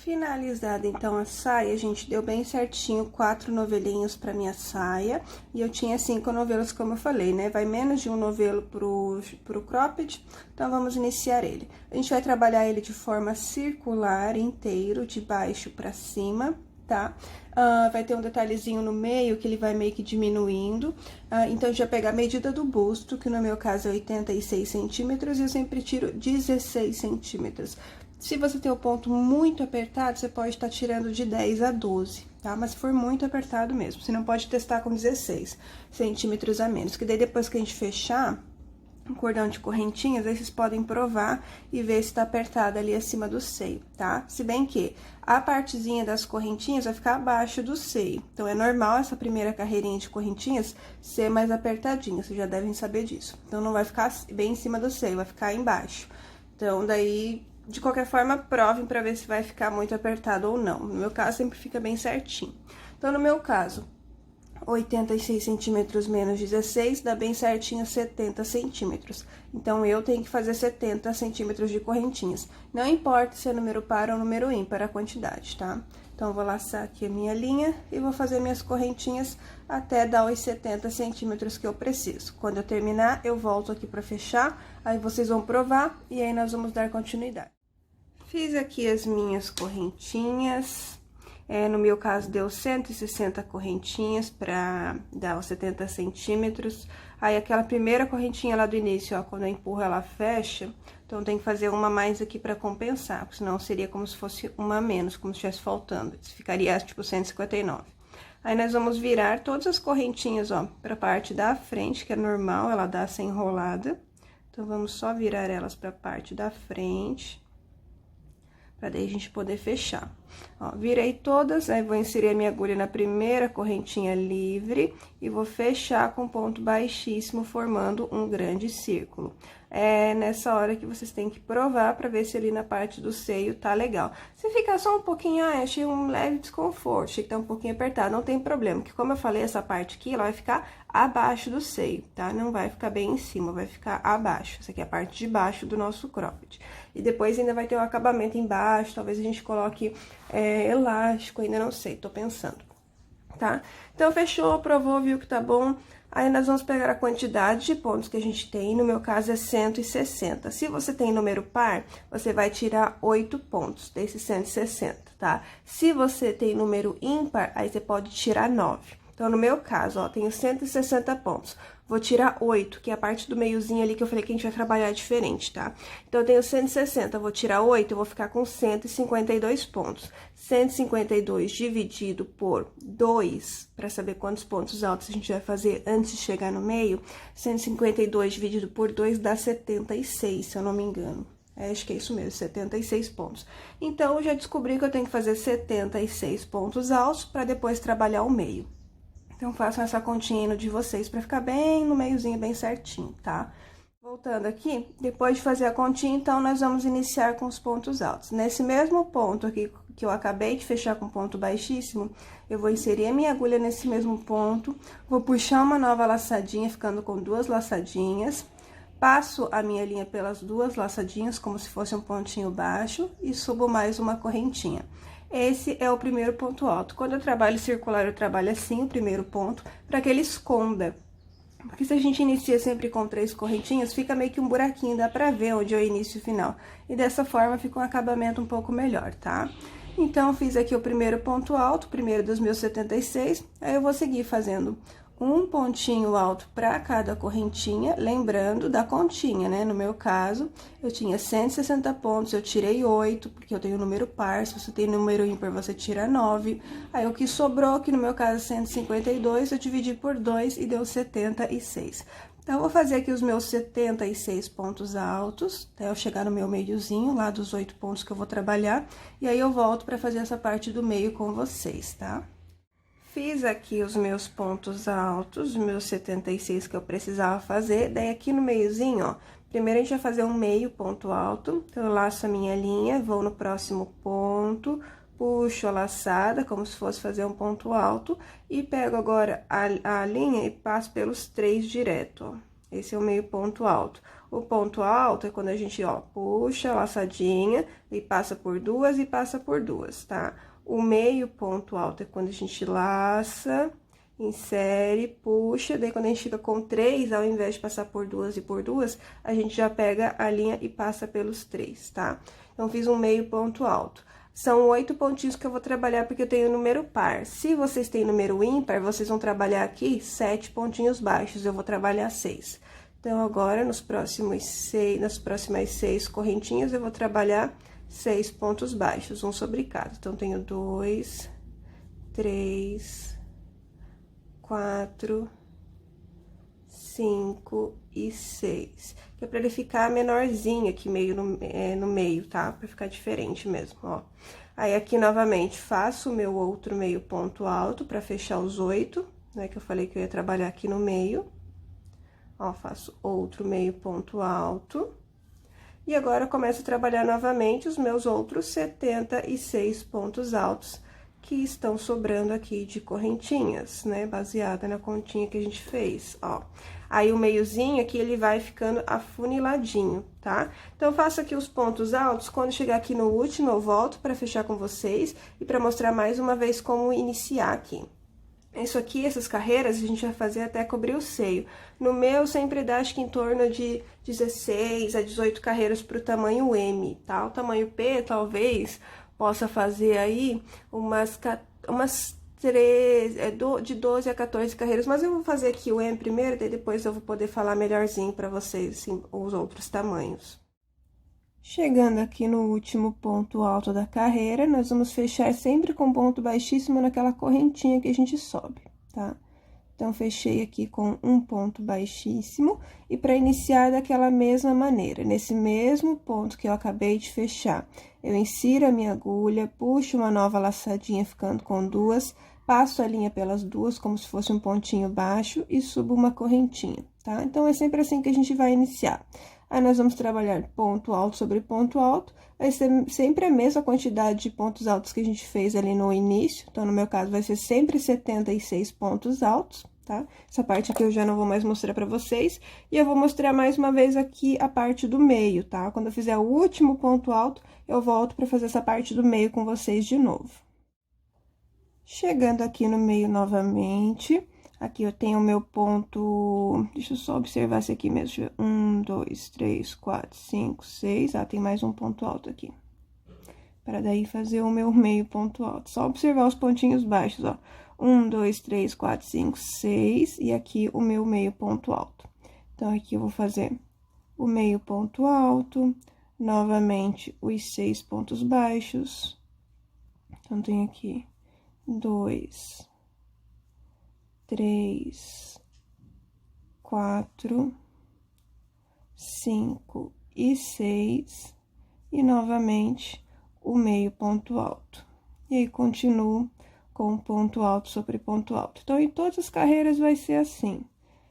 Finalizada, então, a saia, a gente deu bem certinho 4 novelinhos pra minha saia. E eu tinha 5 novelos, como eu falei, né? Vai menos de um novelo pro cropped, então vamos iniciar ele. A gente vai trabalhar ele de forma circular, inteiro, de baixo pra cima, tá? Vai ter um detalhezinho no meio que ele vai meio que diminuindo. Então, a gente vai pegar a medida do busto, que no meu caso é 86 centímetros, e eu sempre tiro 16 centímetros. Se você tem o ponto muito apertado, você pode estar tirando de 10 a 12, tá? Mas se for muito apertado mesmo, você não pode testar com 16 centímetros a menos. Que daí depois que a gente fechar o cordão de correntinhas, aí vocês podem provar e ver se tá apertado ali acima do seio, tá? Se bem que a partezinha das correntinhas vai ficar abaixo do seio. Então, é normal essa primeira carreirinha de correntinhas ser mais apertadinha, vocês já devem saber disso. Então, não vai ficar bem em cima do seio, vai ficar embaixo. Então, daí... De qualquer forma, provem pra ver se vai ficar muito apertado ou não. No meu caso, sempre fica bem certinho. Então, no meu caso, 86 centímetros menos 16 dá bem certinho 70 centímetros. Então, eu tenho que fazer 70 centímetros de correntinhas. Não importa se é número par ou número ímpar a quantidade, tá? Então, eu vou laçar aqui a minha linha e vou fazer minhas correntinhas até dar os 70 centímetros que eu preciso. Quando eu terminar, eu volto aqui pra fechar, aí vocês vão provar e aí nós vamos dar continuidade. Fiz aqui as minhas correntinhas, no meu caso deu 160 correntinhas pra dar os 70 centímetros. Aí, aquela primeira correntinha lá do início, ó, quando eu empurro ela fecha, então tem que fazer uma mais aqui pra compensar, porque senão seria como se fosse uma a menos, como se estivesse faltando, ficaria tipo 159. Aí, nós vamos virar todas as correntinhas, ó, pra parte da frente, que é normal, ela dá essa enrolada. Então, vamos só virar elas pra parte da frente, pra daí a gente poder fechar. Ó, virei todas, aí vou inserir a minha agulha na primeira correntinha livre e vou fechar com ponto baixíssimo, formando um grande círculo. É nessa hora que vocês têm que provar pra ver se ali na parte do seio tá legal. Se ficar só um pouquinho, achei um leve desconforto, achei que tá um pouquinho apertado, não tem problema, porque como eu falei, essa parte aqui, ela vai ficar abaixo do seio, tá? Não vai ficar bem em cima, vai ficar abaixo. Essa aqui é a parte de baixo do nosso cropped. E depois ainda vai ter um acabamento embaixo, talvez a gente coloque elástico, ainda não sei, tô pensando, tá? Então, fechou, provou, viu que tá bom. Aí, nós vamos pegar a quantidade de pontos que a gente tem, no meu caso é 160. Se você tem número par, você vai tirar 8 pontos desses 160, tá? Se você tem número ímpar, aí você pode tirar 9. Então, no meu caso, ó, tenho 160 pontos. Vou tirar 8, que é a parte do meiozinho ali que eu falei que a gente vai trabalhar diferente, tá? Então, eu tenho 160, vou tirar 8, eu vou ficar com 152 pontos. 152 dividido por 2, para saber quantos pontos altos a gente vai fazer antes de chegar no meio, 152 dividido por 2 dá 76, se eu não me engano. Acho que é isso mesmo, 76 pontos. Então, eu já descobri que eu tenho que fazer 76 pontos altos para depois trabalhar o meio. Então, façam essa continha de vocês pra ficar bem no meiozinho, bem certinho, tá? Voltando aqui, depois de fazer a continha, então, nós vamos iniciar com os pontos altos. Nesse mesmo ponto aqui, que eu acabei de fechar com ponto baixíssimo, eu vou inserir a minha agulha nesse mesmo ponto, vou puxar uma nova laçadinha, ficando com 2 laçadinhas, passo a minha linha pelas 2 laçadinhas, como se fosse um pontinho baixo, e subo mais uma correntinha. Esse é o primeiro ponto alto. Quando eu trabalho circular, eu trabalho assim, o primeiro ponto, para que ele esconda. Porque se a gente inicia sempre com 3 correntinhas, fica meio que um buraquinho, dá pra ver onde é o início e o final. E dessa forma, fica um acabamento um pouco melhor, tá? Então, fiz aqui o primeiro ponto alto, o primeiro dos meus 76, aí eu vou seguir fazendo um pontinho alto para cada correntinha, lembrando da continha, né? No meu caso, eu tinha 160 pontos, eu tirei 8, porque eu tenho número par, se você tem número ímpar, você tira 9. Aí, o que sobrou, que no meu caso é 152, eu dividi por 2 e deu 76. Então, eu vou fazer aqui os meus 76 pontos altos, até eu chegar no meu meiozinho, lá dos 8 pontos que eu vou trabalhar, e aí eu volto para fazer essa parte do meio com vocês, tá? Fiz aqui os meus pontos altos, os meus 76 que eu precisava fazer, daí aqui no meiozinho, ó, primeiro a gente vai fazer um meio ponto alto, então eu laço a minha linha, vou no próximo ponto, puxo a laçada, como se fosse fazer um ponto alto, e pego agora a linha e passo pelos 3 direto, ó. Esse é o meio ponto alto. O ponto alto é quando a gente, ó, puxa a laçadinha e passa por duas e passa por duas, tá? O meio ponto alto é quando a gente laça, insere, puxa, daí quando a gente fica com 3, ao invés de passar por duas e por duas, a gente já pega a linha e passa pelos 3, tá? Então, fiz um meio ponto alto. São 8 pontinhos que eu vou trabalhar porque eu tenho número par. Se vocês têm número ímpar, vocês vão trabalhar aqui 7 pontinhos baixos, eu vou trabalhar 6. Então, agora, nas próximas 6 correntinhas, eu vou trabalhar 6 pontos baixos, um sobre cada. Então, tenho 2, 3, 4, 5 e 6. Que é pra ele ficar menorzinho aqui meio no meio, tá? Pra ficar diferente mesmo, ó. Aí, aqui, novamente, faço o meu outro meio ponto alto pra fechar os 8, né? Que eu falei que eu ia trabalhar aqui no meio. Ó, faço outro meio ponto alto. E agora, eu começo a trabalhar novamente os meus outros 76 pontos altos que estão sobrando aqui de correntinhas, né? Baseada na continha que a gente fez, ó. Aí, o meiozinho aqui, ele vai ficando afuniladinho, tá? Então, eu faço aqui os pontos altos, quando chegar aqui no último, eu volto pra fechar com vocês e pra mostrar mais uma vez como iniciar aqui. Isso aqui, essas carreiras, a gente vai fazer até cobrir o seio. No meu, sempre dá, acho que em torno de 16 a 18 carreiras pro tamanho M, tá? O tamanho P, talvez, possa fazer aí umas 3, de 12 a 14 carreiras, mas eu vou fazer aqui o M primeiro, daí depois eu vou poder falar melhorzinho pra vocês, assim, os outros tamanhos. Chegando aqui no último ponto alto da carreira, nós vamos fechar sempre com ponto baixíssimo naquela correntinha que a gente sobe, tá? Então, fechei aqui com um ponto baixíssimo, e para iniciar daquela mesma maneira, nesse mesmo ponto que eu acabei de fechar, eu insiro a minha agulha, puxo uma nova laçadinha ficando com duas, passo a linha pelas duas como se fosse um pontinho baixo e subo uma correntinha, tá? Então, é sempre assim que a gente vai iniciar. Aí, nós vamos trabalhar ponto alto sobre ponto alto, vai ser sempre a mesma quantidade de pontos altos que a gente fez ali no início. Então, no meu caso, vai ser sempre 76 pontos altos, tá? Essa parte aqui eu já não vou mais mostrar pra vocês. E eu vou mostrar mais uma vez aqui a parte do meio, tá? Quando eu fizer o último ponto alto, eu volto pra fazer essa parte do meio com vocês de novo. Chegando aqui no meio novamente... Aqui eu tenho o meu ponto, deixa eu só observar esse aqui mesmo, deixa eu ver, 1, 2, 3, 4, 5, 6, tem mais um ponto alto aqui. Para daí fazer o meu meio ponto alto, só observar os pontinhos baixos, ó. 1, 2, 3, 4, 5, 6, e aqui o meu meio ponto alto. Então, aqui eu vou fazer o meio ponto alto, novamente os 6 pontos baixos. Então, tem aqui 2... 3, 4, 5 e 6, e novamente o meio ponto alto. E aí, continuo com ponto alto sobre ponto alto. Então, em todas as carreiras vai ser assim,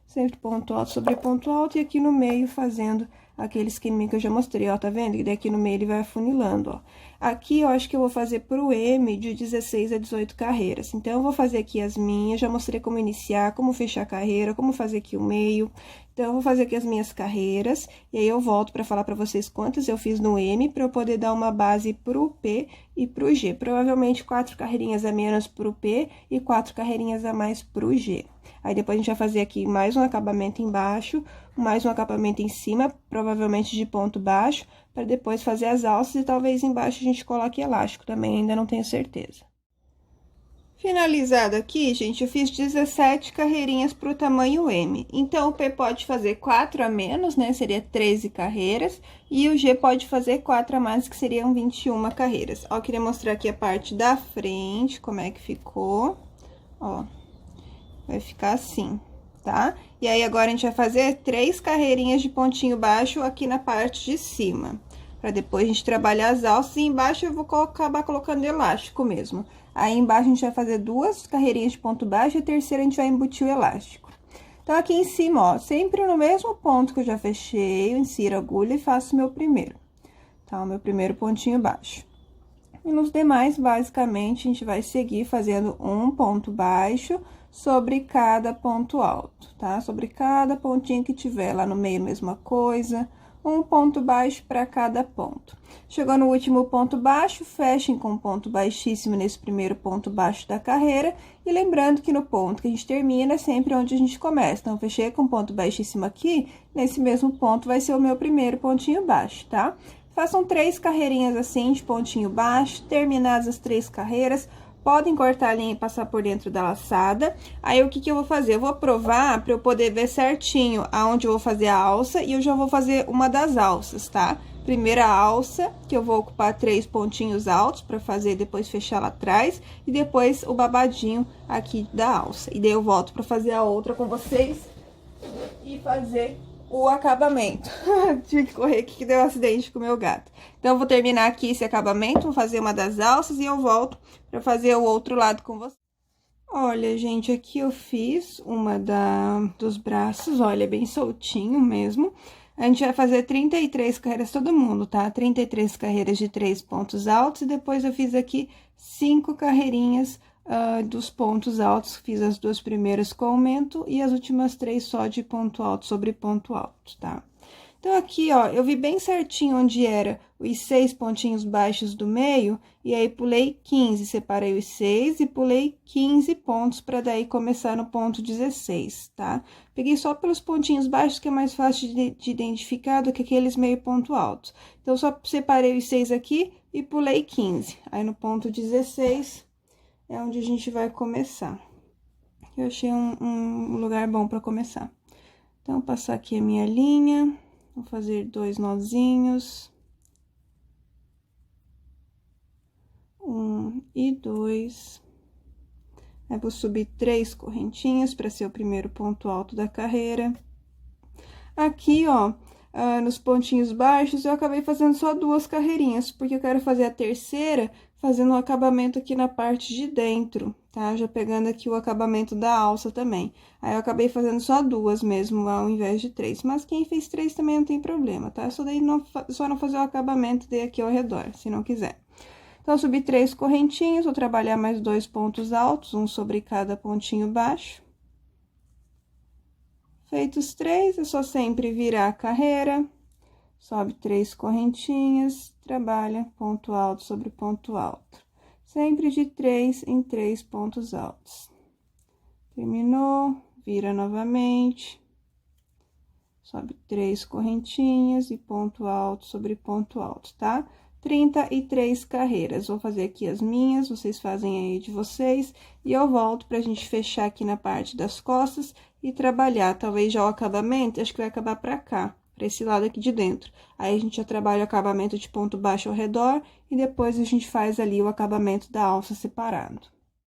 sempre ponto alto sobre ponto alto, e aqui no meio fazendo aquele esqueminha que eu já mostrei, ó, tá vendo? E daqui no meio ele vai afunilando, ó. Aqui, eu acho que eu vou fazer pro M de 16 a 18 carreiras. Então, eu vou fazer aqui as minhas, já mostrei como iniciar, como fechar a carreira, como fazer aqui o meio. Então, eu vou fazer aqui as minhas carreiras, e aí eu volto pra falar pra vocês quantas eu fiz no M, pra eu poder dar uma base pro P e pro G. Provavelmente, 4 carreirinhas a menos pro P e 4 carreirinhas a mais pro G. Aí, depois a gente vai fazer aqui mais um acabamento embaixo, mais um acabamento em cima, provavelmente de ponto baixo, para depois fazer as alças e talvez embaixo a gente coloque elástico também, ainda não tenho certeza. Finalizado aqui, gente, eu fiz 17 carreirinhas pro tamanho M. Então, o P pode fazer 4 a menos, né, seria 13 carreiras, e o G pode fazer 4 a mais, que seriam 21 carreiras. Ó, eu queria mostrar aqui a parte da frente, como é que ficou, ó, vai ficar assim, tá? E aí, agora, a gente vai fazer 3 carreirinhas de pontinho baixo aqui na parte de cima, pra depois a gente trabalhar as alças, e embaixo eu vou acabar colocando elástico mesmo. Aí, embaixo, a gente vai fazer 2 carreirinhas de ponto baixo, e a terceira a gente vai embutir o elástico. Então, aqui em cima, ó, sempre no mesmo ponto que eu já fechei, eu insiro a agulha e faço o meu primeiro, tá? O meu primeiro pontinho baixo. E nos demais, basicamente, a gente vai seguir fazendo um ponto baixo, sobre cada ponto alto, tá? Sobre cada pontinho que tiver lá no meio, mesma coisa, um ponto baixo para cada ponto. Chegou no último ponto baixo, fechem com um ponto baixíssimo nesse primeiro ponto baixo da carreira, e lembrando que no ponto que a gente termina é sempre onde a gente começa. Então, fechei com um ponto baixíssimo aqui, nesse mesmo ponto vai ser o meu primeiro pontinho baixo, tá? Façam 3 carreirinhas assim, de pontinho baixo, terminadas as 3 carreiras, podem cortar a linha e passar por dentro da laçada. Aí, o que que eu vou fazer? Eu vou provar para eu poder ver certinho aonde eu vou fazer a alça, e eu já vou fazer uma das alças, tá? Primeira alça, que eu vou ocupar 3 pontinhos altos para fazer, depois fechar lá atrás, e depois o babadinho aqui da alça. E daí eu volto para fazer a outra com vocês e fazer o acabamento. Tive que correr aqui que deu um acidente com o meu gato. Então, eu vou terminar aqui esse acabamento, vou fazer uma das alças e eu volto pra fazer o outro lado com vocês. Olha, gente, aqui eu fiz uma dos braços, olha, bem soltinho mesmo. A gente vai fazer 33 carreiras todo mundo, tá? 33 carreiras de 3 pontos altos, e depois eu fiz aqui 5 carreirinhas dos pontos altos, fiz as 2 primeiras com aumento e as últimas 3 só de ponto alto sobre ponto alto, tá? Então, aqui, ó, eu vi bem certinho onde era os 6 pontinhos baixos do meio, e aí pulei 15, separei os 6 e pulei 15 pontos para daí começar no ponto 16, tá? Peguei só pelos pontinhos baixos, que é mais fácil de identificar do que aqueles meio ponto altos. Então, só separei os 6 aqui e pulei 15. Aí, no ponto 16 é onde a gente vai começar. Eu achei um lugar bom para começar. Então, passar aqui a minha linha, vou fazer 2 nozinhos. 1 e 2. Aí, vou subir 3 correntinhas para ser o primeiro ponto alto da carreira. Aqui, ó, nos pontinhos baixos, eu acabei fazendo só 2 carreirinhas, porque eu quero fazer a terceira fazendo o acabamento aqui na parte de dentro, tá? Já pegando aqui o acabamento da alça também. Aí, eu acabei fazendo só 2 mesmo, ao invés de 3. Mas quem fez 3 também não tem problema, tá? Só não fazer o acabamento aqui ao redor, se não quiser. Então, eu subi 3 correntinhas, vou trabalhar mais 2 pontos altos, um sobre cada pontinho baixo. Feitos 3, é só sempre virar a carreira, sobe 3 correntinhas, trabalha ponto alto sobre ponto alto. Sempre de 3 em 3 pontos altos. Terminou, vira novamente, sobe 3 correntinhas e ponto alto sobre ponto alto, tá? 33 carreiras. Vou fazer aqui as minhas, vocês fazem aí de vocês, e eu volto pra gente fechar aqui na parte das costas e trabalhar, talvez já o acabamento, acho que vai acabar pra cá, pra esse lado aqui de dentro. Aí, a gente já trabalha o acabamento de ponto baixo ao redor, e depois a gente faz ali o acabamento da alça separado.